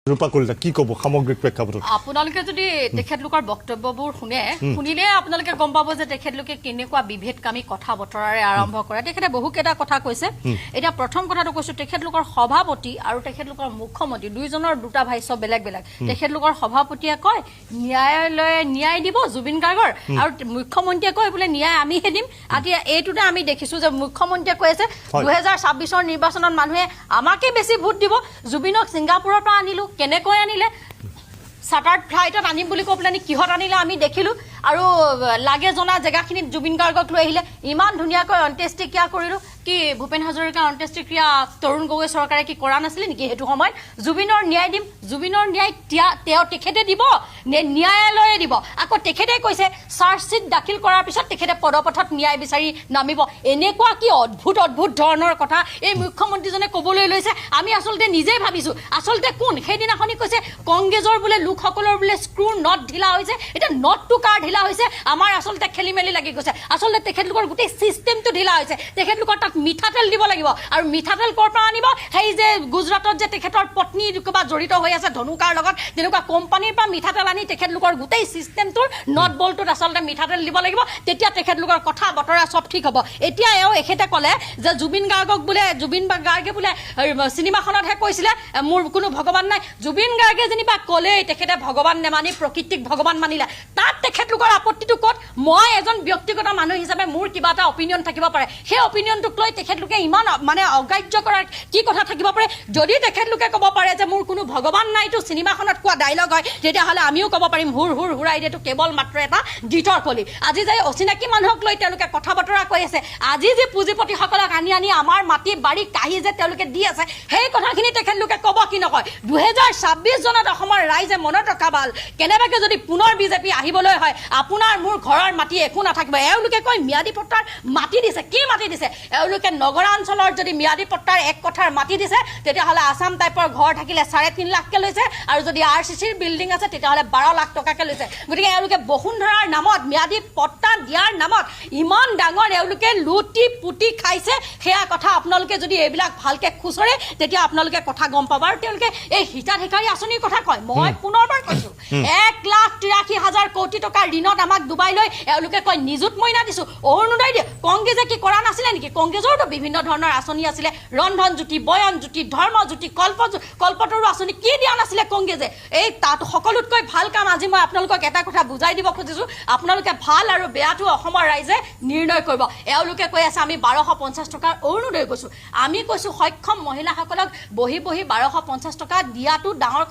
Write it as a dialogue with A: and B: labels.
A: ৰূপা কলিতা কি ক'ব সামগ্ৰিক প্ৰেক্ষাপটত
B: আপোনালোকে যদি তেখেতলোকৰ বক্তব্যবোৰ শুনিলে আপোনালোকে গম পাব যে তেখেতলোকে কেনেকুৱা বিভেদকামী কথা বতৰাৰে আৰম্ভ কৰে তেখেতে বহুকেইটা কথা কৈছে এতিয়া প্ৰথম কথাটো কৈছো তেখেতলোকৰ সভাপতি আৰু তেখেতলোকৰ মুখ্যমন্ত্ৰী দুইজনৰ দুটা ভাষ্য বেলেগ বেলেগ তেখেতলোকৰ সভাপতিয়ে কয় ন্যায়ালয়ে ন্যায় দিব জুবিন গাৰ্গৰ আৰু মুখ্যমন্ত্ৰীয়ে কয় বোলে ন্যায় আমিহে দিম এতিয়া এইটোতে আমি দেখিছো যে মুখ্যমন্ত্ৰীয়ে কৈ আছে 2026ৰ নিৰ্বাচনত মানুহে আমাকে বেছি ভোট দিব জুবিনক ছিংগাপুৰৰ পৰা আনিলো কেনেকৈ আনিলে চাৰ্টাৰ্ড ফ্লাইটত আনিম বুলি কৈ পেলাই কিহত আনিলে আমি দেখিলো আৰু লাগে জনা জেগাখিনিত জুবিন গাৰ্গক লৈ আহিলে ইমান ধুনীয়াকৈ অন্ত্যেষ্টিক্ৰিয়া কৰিলো কি ভূপেন হাজৰিকাৰ অন্ত্যেষ্টিক্ৰিয়া তৰুণ গগৈ চৰকাৰে কি কৰা নাছিলে নেকি সেইটো সময়ত জুবিনৰ ন্যায় দিম জুবিনৰ ন্যায় তেওঁ তেখেতে দিব নে ন্যায়ালয়ে দিব আকৌ তেখেতে কৈছে চাৰ্জশ্বিট দাখিল কৰাৰ পিছত তেখেতে পদপথত ন্যায় বিচাৰি নামিব এনেকুৱা কি অদ্ভুত ধৰণৰ কথা এই মুখ্যমন্ত্ৰীজনে ক'বলৈ লৈছে আমি আচলতে নিজেই ভাবিছো আচলতে কোন সেইদিনাখনি কৈছে কংগ্ৰেছৰ বোলে লোকসকলৰ বোলে স্ক্ৰু নট ঢিলা হৈছে এটা নটটো কাৰ ঢিলা হৈছে আমাৰ আচলতে খেলি মেলি লাগি গৈছে আচলতে তেখেতলোকৰ গোটেই চিষ্টেমটো ঢিলা হৈছে তেখেতলোকৰ তাত মিঠাতেল দিব লাগিব আৰু মিঠাতেল ক'ৰ পৰা আনিব সেই যে গুজৰাটত যে তেখেতৰ পত্নী কিবা জড়িত হৈ আছে ধনুকাৰ লগত তেনেকুৱা কোম্পানীৰ পৰা মিঠাতেল আনি তেখেতলোকৰ গোটেই চিষ্টেমটোৰ নট বলটোত আচলতে মিঠাতেল দিব লাগিব তেতিয়া তেখেতলোকৰ কথা বতৰা চব ঠিক হ'ব এতিয়া এখেতে ক'লে যে জুবিন গাৰ্গক বোলে জুবিন গাৰ্গে বোলে চিনেমাখনতহে কৈছিলে মোৰ কোনো ভগৱান নাই জুবিন গাৰ্গে যেনিবা ক'লেই তেখেতে ভগৱান নেমানি প্ৰকৃতিক ভগৱান মানিলে তাত তেখেতলোকৰ আপত্তিটো ক'ত মই এজন ব্যক্তিগত মানুহ হিচাপে মোৰ কিবা এটা অপিনিয়ন থাকিব পাৰে সেই অপিনিয়নটোক লৈ তেখেতলোকে ইমান মানে অগ্ৰাহ্য কৰাৰ কি কথা থাকিব পাৰে যদি তেখেতলোকে ক'ব পাৰে যে মোৰ কোনো ভগৱান নাইতো চিনেমাখনত কোৱা ডাইলগ হয় তেতিয়াহ'লে আমিও ক'ব পাৰিম হুৰ হুৰ হুৰাই দিয়েতো কেৱল মাত্ৰ এটা গীতৰ কলি আজি যে অচিনাকি মানুহক লৈ তেওঁলোকে কথা বতৰা কৈ আছে আজি যে পুঁজিপতিসকলক আনি আমাৰ মাটি বাৰী কাহি যে তেওঁলোকে দি আছে সেই কথাখিনি তেখেতলোকে ক'ব কি নকয় 2026 চনত অসমৰ ৰাইজে মনত ৰখা ভাল কেনেবাকে যদি পুনৰ বিজেপি আহিবলৈ হয় আপোনাৰ মোৰ ঘৰৰ মাটি একো নাথাকিব এওঁলোকে কয় ম্যাদী পট্টাৰ মাটি দিছে কি মাটি দিছে এওঁলোকে নগৰাঞ্চলৰ যদি ম্যাদী পট্টাৰ এক কঠাৰ মাটি দিছে তেতিয়াহ'লে আসাম টাইপৰ ঘৰ থাকিলে 3.5 লাখকে লৈছে আৰু যদি RCCৰ বিল্ডিং আছে তেতিয়াহ'লে 12 লাখ টকাকে লৈছে গতিকে এওঁলোকে বসুন্ধৰাৰ নামত ম্যাদী পট্টা দিয়াৰ নামত ইমান ডাঙৰ এওঁলোকে লুটি পুটি খাইছে সেয়া কথা আপোনালোকে যদি এইবিলাক ভালকে খুচৰে তেতিয়া আপোনালোকে কথা গম পাব আৰু তেওঁলোকে এই হিতাধিকাৰী আঁচনিৰ কথা কয় মই পুনৰবাৰ কৈছো 1,83,000 কোটি টকাৰ ঋণত আমাক ডুবাই লৈ এওঁলোকে কয় নিযুত মইনা দিছো অৰুণোদয় দিয়ে কংগ্ৰেছে কি কৰা নাছিলে নেকি কংগ্ৰেছৰতো বিভিন্ন ধৰণৰ আঁচনি আছিলে ৰন্ধন জ্যোতি বয়ন জ্যোতি ধৰ্ম জ্যোতি কল্পতৰু আঁচনি কি দিয়া নাছিলে কংগ্ৰেছে এই তাত সকলোতকৈ ভাল কাম আজি মই আপোনালোকক এটা কথা বুজাই দিব খুজিছো আপোনালোকে ভাল আৰু বেয়াটো অসমৰ ৰাইজে নিৰ্ণয় কৰিব এওঁলোকে কৈ আছে আমি 1250 টকাৰ অৰুণোদয় কৈছো আমি কৈছো সক্ষম মহিলাসকলক বহি 1250 টকা দিয়াটো ডাঙৰ